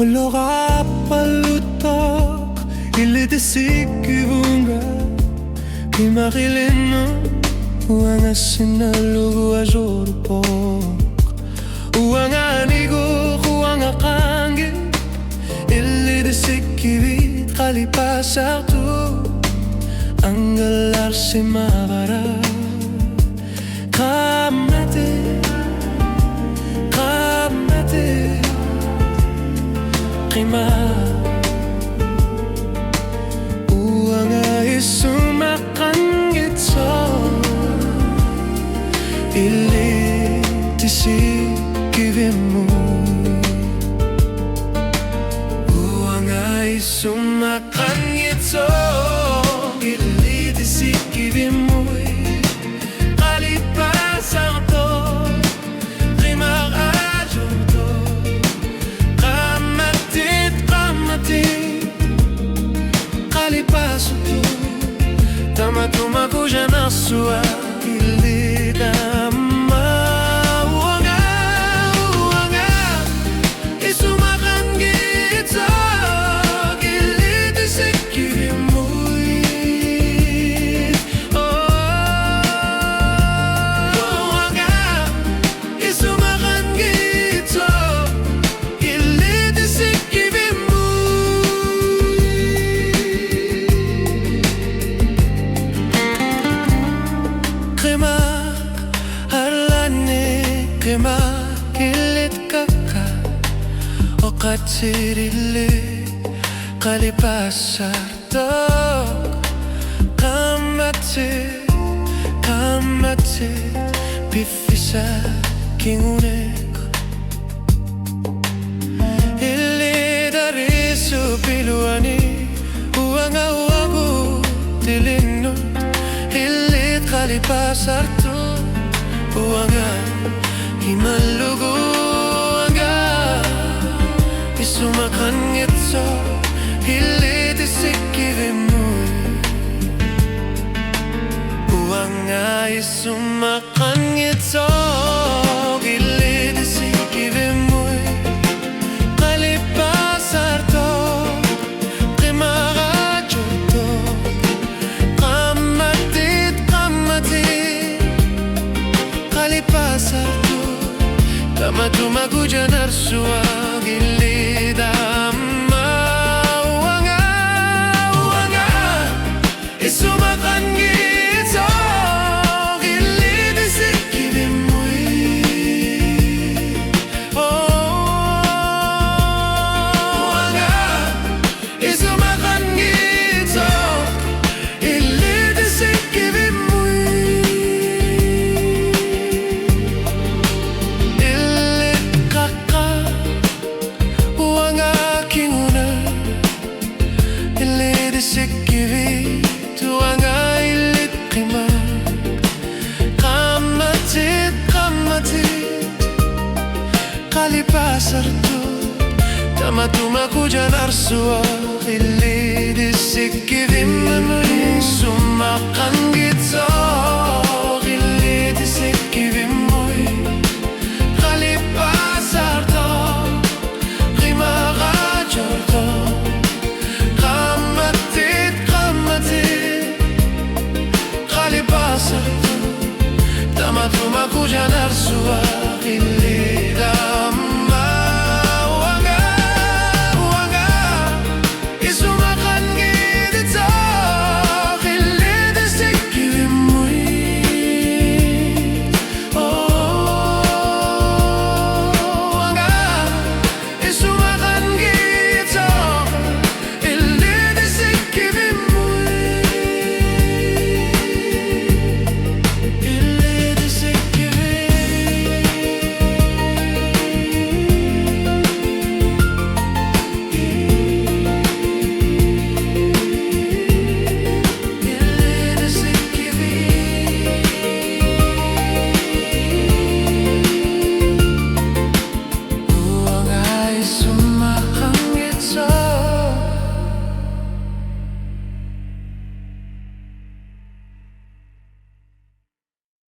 올라가 발루떡 일리드시키 bunga Pimarileno Uanga sinalugu azorupok Uanga anigo Uanga kange Illidsiki vit Kalipasartu Anggalar simavara Kamate Qima Uanga isumakan gitso Ili tisikivemu Uanga isumakan gitso Ili tisikivemu Kalipasarto Tamatuma kuja na sua ilidama Uanga isumakan gitsa Ilidisiki mui Uanga isumakan gitsa Ilidisiki Qima kilit kaka Oqatirili qalipasartok Qamate Pifisa kingunek Ili dari supiluani Uanga uagu tilinu Ili qalipasartok Uanga Himalugu anga Isumakan gitso Ilidisikivimu Uanga isumakan gitso Ilidisikivimu Qalipasarto Qimarajuto Qamatit Qalipasarto Tamatuma kuja narsua gilidama Uanga isumakan gitso Gilidisiki vimui Uanga isumakan gitso Gilidisiki vimui Ilidisikivi tuanga ilit qima Qamatit Qalipasartu Tamatuma kuja narsua Ilidisikivi Sumakan gitso Ilidisikivi mui Qalipasartu Qimarajurtu Qalipasarto Tamatuma kuja narsua